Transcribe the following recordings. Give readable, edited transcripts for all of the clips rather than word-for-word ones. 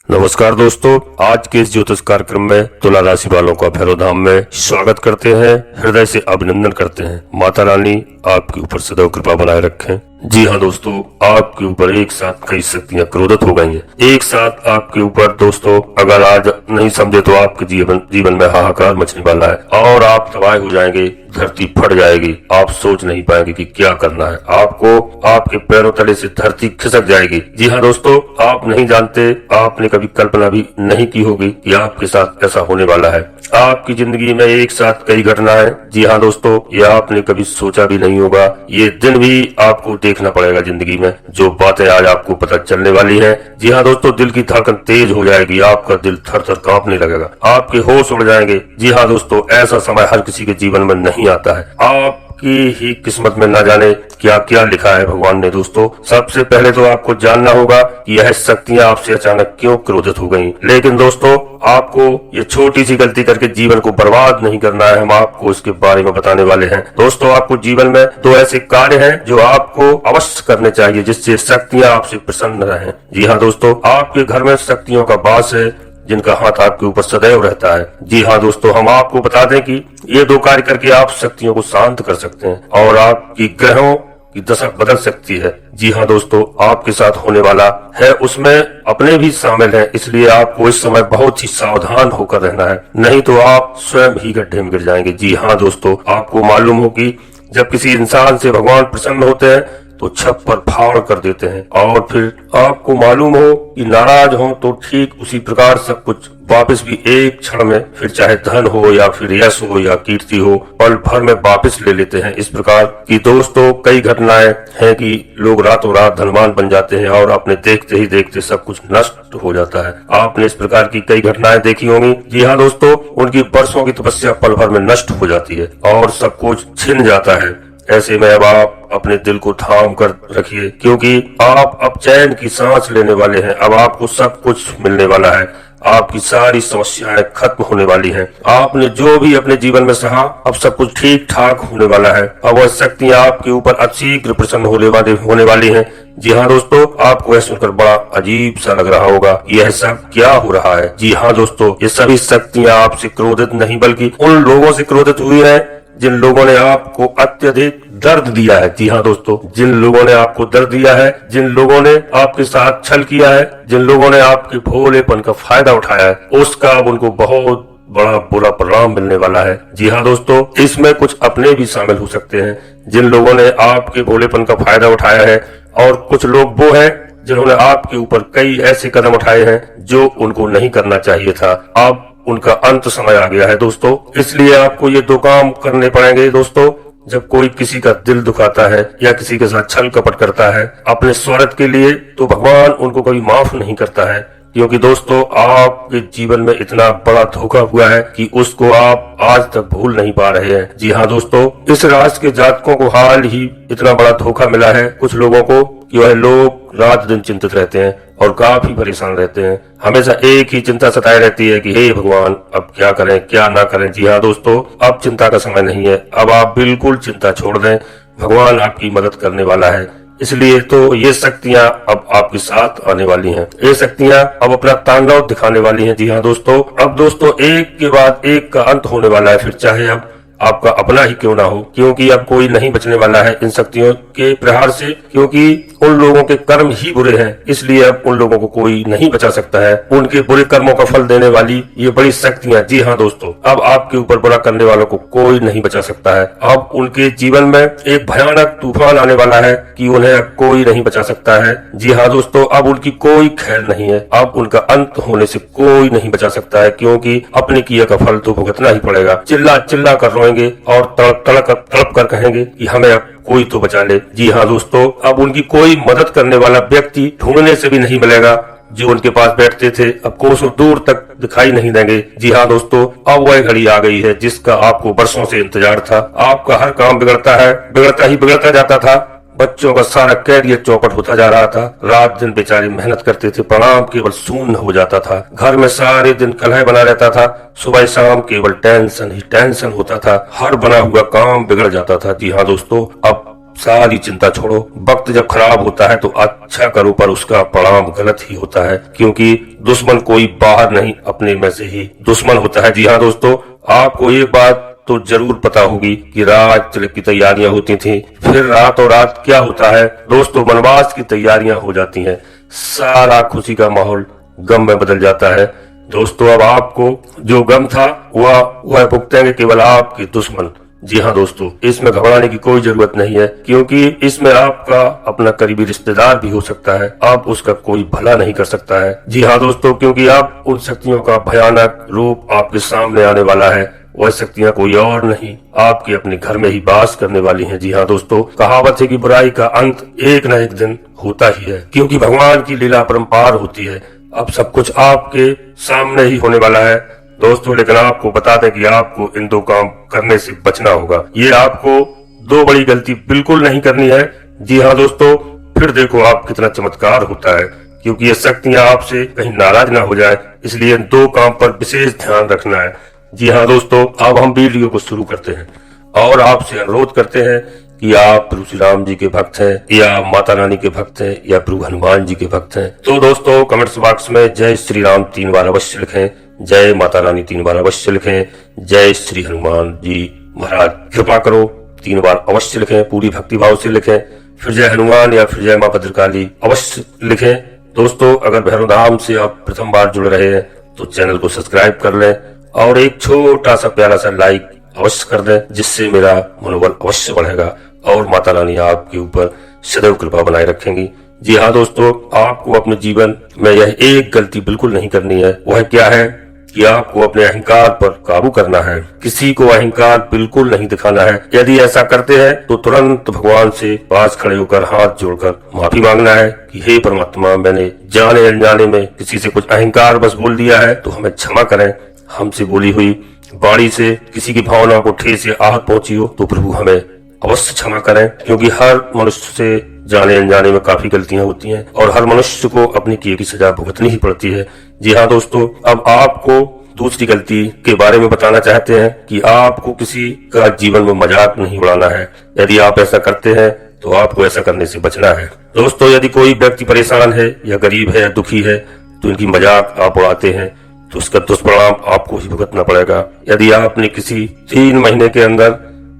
नमस्कार दोस्तों, आज के इस ज्योतिष कार्यक्रम में तुला राशि वालों का भैरव धाम में स्वागत करते हैं। हृदय से अभिनंदन करते हैं। माता रानी आपके ऊपर सदैव कृपा बनाए रखें। जी हाँ दोस्तों, आपके ऊपर एक साथ कई शक्तियां क्रोधित हो गई हैं। एक साथ आपके ऊपर दोस्तों, अगर आज नहीं समझे तो आपके जीवन में हाहाकार मचने वाला है और आप तबाह हो जाएंगे। धरती फट जाएगी। आप सोच नहीं पाएंगे कि क्या करना है। आपको आपके पैरों तले से धरती खिसक जाएगी। जी हाँ दोस्तों, आप नहीं जानते, आपने कभी कल्पना भी नहीं की होगी कि आपके साथ ऐसा होने वाला है। आपकी जिंदगी में एक साथ कई घटनाएं, जी हाँ दोस्तों, ये आपने कभी सोचा भी नहीं होगा। ये दिन भी आपको देखना पड़ेगा जिंदगी में। जो बातें आज आपको पता चलने वाली है, जी हाँ दोस्तों, दिल की धड़कन तेज हो जाएगी। आपका दिल थर थर कांपने लगेगा। आपके होश उड़ जाएंगे। जी हाँ दोस्तों, ऐसा समय हर किसी के जीवन में नहीं आता है। आपकी ही किस्मत में न जाने क्या क्या लिखा है भगवान ने। दोस्तों, सबसे पहले तो आपको जानना होगा कि यह शक्तियां आपसे अचानक क्यों क्रोधित हो गईं। लेकिन दोस्तों, आपको ये छोटी सी गलती करके जीवन को बर्बाद नहीं करना है। हम आपको इसके बारे में बताने वाले हैं। दोस्तों, आपको जीवन में दो ऐसे कार्य हैं जो आपको अवश्य करने चाहिए, जिससे शक्तियां आपसे प्रसन्न रहें। जी हाँ दोस्तों, आपके घर में शक्तियों का वास है, जिनका हाथ आपके ऊपर सदैव रहता है। जी हाँ दोस्तों, हम आपको बता दें कि ये दो कार्य करके आप शक्तियों को शांत कर सकते हैं और आपकी ग्रहों की दशा बदल सकती है। जी हाँ दोस्तों, आपके साथ होने वाला है उसमें अपने भी शामिल हैं, इसलिए आपको इस समय बहुत ही सावधान होकर रहना है, नहीं तो आप स्वयं ही गड्ढे में गिर जाएंगे। जी हाँ दोस्तों, आपको मालूम हो कि जब किसी इंसान से भगवान प्रसन्न होते हैं तो छप्पर फाड़ कर देते हैं, और फिर आपको मालूम हो कि नाराज हो तो ठीक उसी प्रकार सब कुछ वापस भी एक क्षण में, फिर चाहे धन हो या फिर यश हो या कीर्ति हो, पल भर में वापस ले लेते हैं। इस प्रकार की दोस्तों कई घटनाएं हैं कि लोग रातों रात धनवान बन जाते हैं और अपने देखते ही देखते सब कुछ नष्ट हो जाता है। आपने इस प्रकार की कई घटनाएं देखी होंगी। जी हाँ दोस्तों, उनकी वर्षों की तपस्या पल भर में नष्ट हो जाती है और सब कुछ छिन जाता है। ऐसे में अब आप अपने दिल को थाम कर रखिए, क्योंकि आप अब चैन की सांस लेने वाले हैं। अब आपको सब कुछ मिलने वाला है। आपकी सारी समस्याएं खत्म होने वाली हैं। आपने जो भी अपने जीवन में सहा, अब सब कुछ ठीक ठाक होने वाला है। अब वह शक्तियां आपके ऊपर अतिशीघ्र प्रसन्न होने वाली हैं। जी हाँ दोस्तों, आपको यह सुनकर बड़ा अजीब सा लग रहा होगा, यह सब क्या हो रहा है। जी हाँ दोस्तों, ये सभी शक्तियां आपसे क्रोधित नहीं बल्कि उन लोगों से क्रोधित हुई है जिन लोगों ने आपको अत्यधिक दर्द दिया है। जी हाँ दोस्तों, जिन लोगों ने आपको दर्द दिया है, जिन लोगों ने आपके साथ छल किया है, जिन लोगों ने आपके भोलेपन का फायदा उठाया है, उसका अब उनको बहुत बड़ा बुरा परिणाम मिलने वाला है। जी हाँ दोस्तों, इसमें कुछ अपने भी शामिल हो सकते हैं जिन लोगों ने आपके भोलेपन का फायदा उठाया है, और कुछ लोग वो हैं जिन्होंने आपके ऊपर कई ऐसे कदम उठाए हैं जो उनको नहीं करना चाहिए था। अब उनका अंत समय आ गया है दोस्तों, इसलिए आपको ये दो काम करने पड़ेंगे दोस्तों। जब कोई किसी का दिल दुखाता है या किसी के साथ छल कपट करता है अपने स्वार्थ के लिए, तो भगवान उनको कभी माफ नहीं करता है, क्योंकि दोस्तों आपके जीवन में इतना बड़ा धोखा हुआ है कि उसको आप आज तक भूल नहीं पा रहे हैं। जी हाँ दोस्तों, इस राशि के जातकों को हाल ही इतना बड़ा धोखा मिला है कुछ लोगों को कि वह लोग रात दिन चिंतित रहते हैं और काफी परेशान रहते हैं। हमेशा एक ही चिंता सताए रहती है कि हे भगवान, अब क्या करें क्या ना करें। जी हाँ दोस्तों, अब चिंता का समय नहीं है। अब आप बिल्कुल चिंता छोड़ दें, भगवान आपकी मदद करने वाला है। इसलिए तो ये शक्तियां अब आपके साथ आने वाली हैं। ये शक्तियां अब अपना तांडव दिखाने वाली हैं। जी हाँ दोस्तों, अब दोस्तों एक के बाद एक का अंत होने वाला है, फिर चाहे अब आपका अपना ही क्यों ना हो, क्योंकि अब कोई नहीं बचने वाला है इन शक्तियों के प्रहार से, क्योंकि उन लोगों के कर्म ही बुरे हैं। इसलिए अब उन लोगों को कोई नहीं बचा सकता है। उनके बुरे कर्मों का फल देने वाली ये बड़ी शक्तियां, जी हाँ दोस्तों, अब आपके ऊपर बुरा करने वालों को कोई नहीं बचा सकता है। अब उनके जीवन में एक भयानक तूफान आने वाला है कि उन्हें अब कोई नहीं बचा सकता है। जी हाँ दोस्तों, अब उनकी कोई खैर नहीं है। अब उनका अंत होने से कोई नहीं बचा सकता है, क्योंकि अपने किए का फल तो भुगतना ही पड़ेगा। चिल्ला चिल्ला कर रोएंगे और तड़प कर कहेंगे कि हमें अब कोई तो बचा ले। जी हाँ दोस्तों, अब उनकी कोई मदद करने वाला व्यक्ति ढूंढने से भी नहीं मिलेगा। जो उनके पास बैठते थे अब कोसों दूर तक दिखाई नहीं देंगे। जी हाँ दोस्तों, अब वह घड़ी आ गई है जिसका आपको वर्षों से इंतजार था। आपका हर काम बिगड़ता जाता था। बच्चों का सारा कैरियर चौपट होता जा रहा था। रात दिन बेचारे मेहनत करते थे, परिणाम केवल शून्य हो जाता था। घर में सारे दिन कलह बना रहता था। सुबह शाम केवल टेंशन ही टेंशन होता था। हर बना हुआ काम बिगड़ जाता था। जी हाँ दोस्तों, अब सारी चिंता छोड़ो। वक्त जब खराब होता है तो अच्छा करो, पर उसका परिणाम गलत ही होता है, क्योंकि दुश्मन कोई बाहर नहीं, अपने में से ही दुश्मन होता है। जी हाँ दोस्तों, आपको एक बात तो जरूर पता होगी कि रात तिलक की तैयारियां होती थी, फिर रातों रात क्या होता है दोस्तों, वनवास की तैयारियां हो जाती हैं। सारा खुशी का माहौल गम में बदल जाता है। दोस्तों, अब आपको जो गम था वह भुगतेंगे केवल आपके दुश्मन। जी हाँ दोस्तों, इसमें घबराने की कोई जरूरत नहीं है, क्योंकि इसमें आपका अपना करीबी रिश्तेदार भी हो सकता है, आप उसका कोई भला नहीं कर सकता है। जी हाँ दोस्तों, क्योंकि अब उन शक्तियों का भयानक रूप आपके सामने आने वाला है। वह शक्तियां कोई और नहीं, आपके अपने घर में ही वास करने वाली हैं। जी हाँ दोस्तों, कहावत है कि बुराई का अंत एक न एक दिन होता ही है, क्योंकि भगवान की लीला परंपार होती है। अब सब कुछ आपके सामने ही होने वाला है दोस्तों, लेकिन आपको बता दें कि आपको इन दो काम करने से बचना होगा। ये आपको दो बड़ी गलती बिल्कुल नहीं करनी है। जी हाँ दोस्तों, फिर देखो आप कितना चमत्कार होता है, क्योंकि ये शक्तियां आपसे कहीं नाराज ना हो जाए, इसलिए इन दो काम पर विशेष ध्यान रखना है। जी हाँ दोस्तों, अब हम वीडियो को शुरू करते हैं और आपसे अनुरोध करते हैं कि आप प्रभु श्री राम जी के भक्त हैं या माता रानी के भक्त हैं या प्रभु हनुमान जी के भक्त हैं, तो दोस्तों कमेंट्स बॉक्स में जय श्री राम 3 बार अवश्य लिखें, जय माता रानी 3 बार अवश्य लिखें, जय श्री हनुमान जी महाराज कृपा करो 3 बार अवश्य लिखें, पूरी भक्ति भाव से लिखें, फिर जय हनुमान या फिर जय माँ भद्रकाली अवश्य लिखें। दोस्तों, अगर भैरव धाम से आप प्रथम बार जुड़ रहे हैं तो चैनल को सब्सक्राइब कर लें और एक छोटा सा प्यारा सा लाइक अवश्य कर दें, जिससे मेरा मनोबल अवश्य बढ़ेगा और माता रानी आपके ऊपर सदैव कृपा बनाए रखेंगी। जी हाँ दोस्तों, आपको अपने जीवन में यह एक गलती बिल्कुल नहीं करनी है। वह क्या है कि आपको अपने अहंकार पर काबू करना है। किसी को अहंकार बिल्कुल नहीं दिखाना है। यदि ऐसा करते हैं तो तुरंत भगवान से पास खड़े होकर हाथ जोड़कर माफी मांगना है कि हे परमात्मा, मैंने जाने अनजाने में किसी से कुछ अहंकार बस बोल दिया है तो हमें क्षमा करें। हमसे बोली हुई वाणी से किसी की भावना को ठेस या आहत पहुंची हो तो प्रभु हमें अवश्य क्षमा करें, क्योंकि हर मनुष्य से जाने अनजाने में काफी गलतियां होती हैं और हर मनुष्य को अपनी किए की सजा भुगतनी ही पड़ती है। जी हाँ दोस्तों, अब आपको दूसरी गलती के बारे में बताना चाहते हैं कि आपको किसी का जीवन में मजाक नहीं उड़ाना है। यदि आप ऐसा करते हैं तो आपको ऐसा करने से बचना है। दोस्तों, यदि कोई व्यक्ति परेशान है या गरीब है या दुखी है तो इनकी मजाक आप उड़ाते हैं तो उसका दुष्परिणाम आपको ही भुगतना पड़ेगा। यदि आपने किसी 3 महीने के अंदर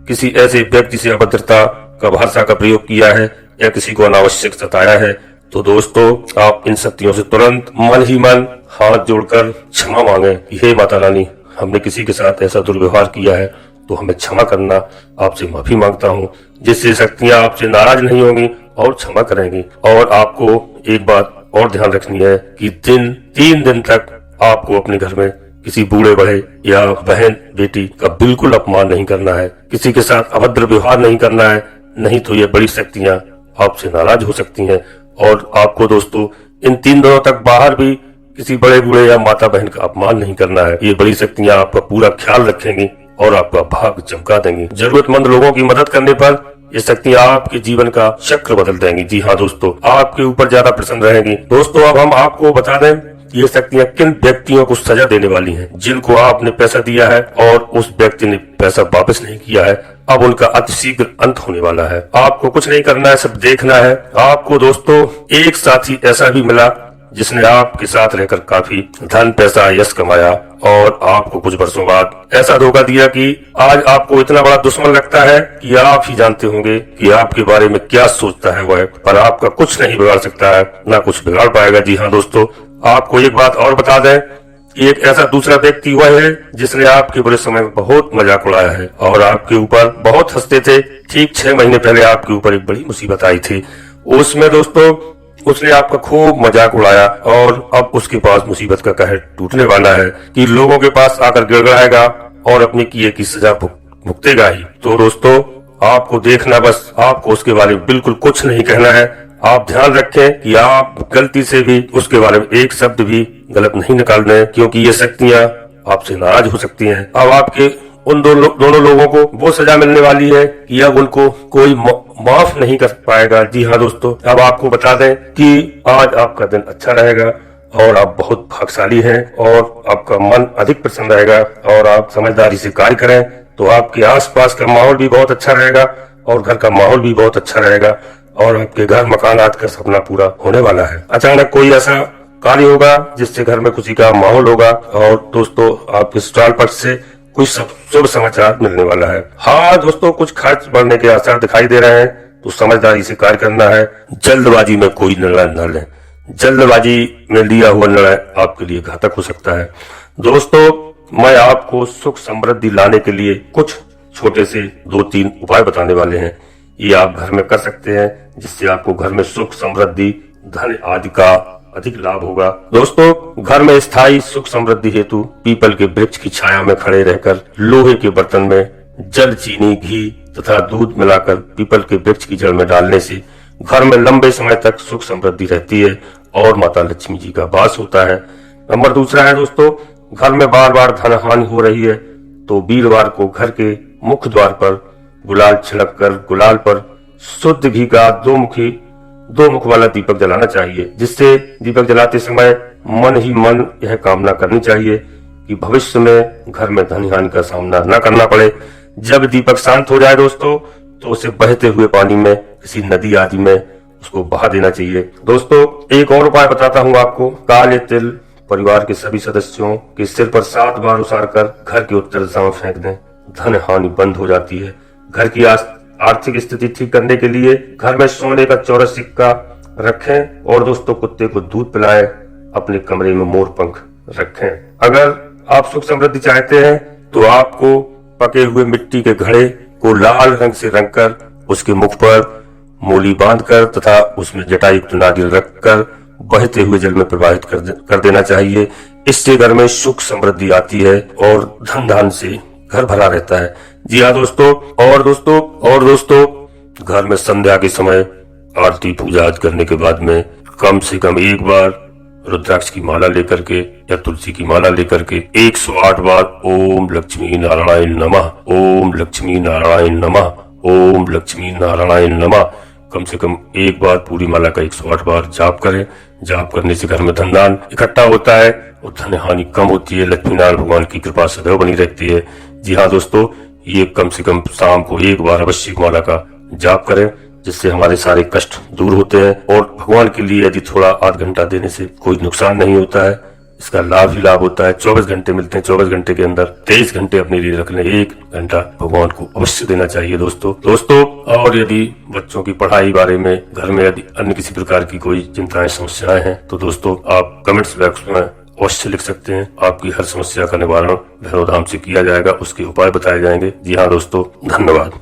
किसी ऐसे व्यक्ति से अभद्रता का भाषा का प्रयोग किया है या किसी को अनावश्यक सताया है तो दोस्तों, आप इन शक्तियों से तुरंत मन ही मन हाथ जोड़कर क्षमा मांगे कि हे माता रानी, हमने किसी के साथ ऐसा दुर्व्यवहार किया है तो हमें क्षमा करना, आपसे माफी मांगता हूँ, जिससे शक्तियां आपसे नाराज नहीं होंगी और क्षमा करेंगी। और आपको एक बात और ध्यान रखनी है कि 3 दिन तक आपको अपने घर में किसी बूढ़े बड़े या बहन बेटी का बिल्कुल अपमान नहीं करना है, किसी के साथ अभद्र व्यवहार नहीं करना है, नहीं तो ये बड़ी शक्तियां आपसे नाराज हो सकती हैं। और आपको दोस्तों इन 3 दिनों तक बाहर भी किसी बड़े बूढ़े या माता बहन का अपमान नहीं करना है। ये बड़ी शक्तियां आपका पूरा ख्याल रखेंगी और आपका भाग्य चमका देंगी। जरूरतमंद लोगों की मदद करने पर ये शक्तियां आपके जीवन का चक्र बदल देंगी। जी हाँ दोस्तों, आपके ऊपर ज्यादा प्रसन्न रहेंगी। दोस्तों, अब हम आपको बता दें ये शक्तियां किन व्यक्तियों को सजा देने वाली हैं। जिनको आपने पैसा दिया है और उस व्यक्ति ने पैसा वापस नहीं किया है, अब उनका अतिशीघ्र अंत होने वाला है। आपको कुछ नहीं करना है, सब देखना है। आपको दोस्तों एक साथी ऐसा भी मिला जिसने आपके साथ रहकर काफी धन पैसा यश कमाया और आपको कुछ वर्षों बाद ऐसा धोखा दिया कि आज आपको इतना बड़ा दुश्मन लगता है कि आप ही जानते होंगे कि आपके बारे में क्या सोचता है वह, पर आपका कुछ नहीं बिगाड़ सकता है, ना कुछ बिगाड़ पाएगा। जी हाँ दोस्तों, आपको एक बात और बता दें, एक ऐसा दूसरा व्यक्ति वह है जिसने आपके बुरे समय में बहुत मजाक उड़ाया है और आपके ऊपर बहुत हंसते थे। ठीक 6 महीने पहले आपके ऊपर एक बड़ी मुसीबत आई थी, उसमें दोस्तों उसने आपका खूब मजाक उड़ाया और अब उसके पास मुसीबत का कहर टूटने वाला है कि लोगों के पास आकर गिड़गिड़ाएगा और अपने किए की सजा भुगतेगा ही। तो दोस्तों, आपको देखना, बस आपको उसके बारे में बिल्कुल कुछ नहीं कहना है। आप ध्यान रखें कि आप गलती से भी उसके बारे में एक शब्द भी गलत नहीं निकालना है, क्योंकि ये शक्तियां आपसे नाराज हो सकती हैं। अब आपके उन दोनों लोगों को वो सजा मिलने वाली है कि अब उनको कोई माफ नहीं कर पाएगा। जी हाँ दोस्तों, अब आपको बता दें कि आज आपका दिन अच्छा रहेगा और आप बहुत भाग्यशाली हैं और आपका मन अधिक प्रसन्न रहेगा और आप समझदारी से कार्य करें तो आपके आसपास का माहौल भी बहुत अच्छा रहेगा और घर का माहौल भी बहुत अच्छा रहेगा और आपके घर मकानात का सपना पूरा होने वाला है। अचानक कोई ऐसा कार्य होगा जिससे घर में खुशी का माहौल होगा और दोस्तों आपके ससुराल पक्ष से कुछ शुभ समाचार मिलने वाला है। हाँ दोस्तों, कुछ खर्च बढ़ने के आसार दिखाई दे रहे हैं, तो समझदारी से कार्य करना है। जल्दबाजी में कोई निर्णय न लें। जल्दबाजी में लिया हुआ निर्णय आपके लिए घातक हो सकता है। दोस्तों, मैं आपको सुख समृद्धि लाने के लिए कुछ छोटे से 2-3 उपाय बताने वाले हैं। ये आप घर में कर सकते हैं, जिससे आपको घर में सुख समृद्धि धन आदि का अधिक लाभ होगा। दोस्तों, घर में स्थायी सुख समृद्धि हेतु पीपल के वृक्ष की छाया में खड़े रहकर लोहे के बर्तन में जल, चीनी, घी तथा दूध मिलाकर पीपल के वृक्ष की जड़ में डालने से घर में लंबे समय तक सुख समृद्धि रहती है और माता लक्ष्मी जी का वास होता है। नंबर दूसरा है दोस्तों, घर में बार बार धन हानि हो रही है तो वीरवार को घर के मुख्य द्वार पर गुलाल छिड़क कर गुलाल पर शुद्ध घी का 2 मुख वाला दीपक जलाना चाहिए, जिससे दीपक जलाते समय मन ही मन यह कामना करनी चाहिए कि भविष्य में घर में धन हानि का सामना न करना पड़े। जब दीपक शांत हो जाए दोस्तों, तो उसे बहते हुए पानी में किसी नदी आदि में उसको बहा देना चाहिए। दोस्तों, एक और उपाय बताता हूँ आपको। काले तिल परिवार के सभी सदस्यों के सिर पर 7 बार उसार कर घर की उत्तर दिशा में फेंक दें। धन हानि बंद हो जाती है। घर की आर्थिक स्थिति ठीक करने के लिए घर में सोने का चौरस सिक्का रखें और दोस्तों कुत्ते को दूध पिलाएं। अपने कमरे में मोर पंख रखें। अगर आप सुख समृद्धि चाहते हैं तो आपको पके हुए मिट्टी के घड़े को लाल रंग से रंगकर उसके मुख पर मूली बांधकर तथा उसमें जटायुक्त नारियल रखकर बहते हुए जल में प्रवाहित कर देना चाहिए। इससे घर में सुख समृद्धि आती है और धन धान से घर भरा रहता है। जी हाँ दोस्तों, और दोस्तों घर में संध्या के समय आरती पूजा करने के बाद में कम से कम एक बार रुद्राक्ष की माला लेकर के या तुलसी की माला लेकर के 108 बार ओम लक्ष्मी नारायण नमः, ओम लक्ष्मी नारायण नमः, ओम लक्ष्मी नारायण नमः कम से कम एक बार पूरी माला का 108 बार जाप करें। जाप करने से घर में धन दान इकट्ठा होता है और धन हानि कम होती है। लक्ष्मी नारायण भगवान की कृपा सदैव बनी रहती है। जी हाँ दोस्तों, ये कम से कम शाम को एक बार अवश्य माला का जाप करें, जिससे हमारे सारे कष्ट दूर होते हैं। और भगवान के लिए यदि थोड़ा आध घंटा देने से कोई नुकसान नहीं होता है, इसका लाभ ही लाभ होता है। 24 घंटे मिलते हैं, 24 घंटे के अंदर 23 घंटे अपने लिए रख लें। 1 घंटा भगवान को अवश्य देना चाहिए दोस्तों। और यदि बच्चों की पढ़ाई बारे में घर में यदि अन्य किसी प्रकार की कोई चिंताएं समस्याएं हैं तो दोस्तों आप कमेंट्स बॉक्स में अवश्य लिख सकते हैं। आपकी हर समस्या का निवारण भैरव धाम से किया जाएगा, उसके उपाय बताए जाएंगे। जी हाँ दोस्तों, धन्यवाद।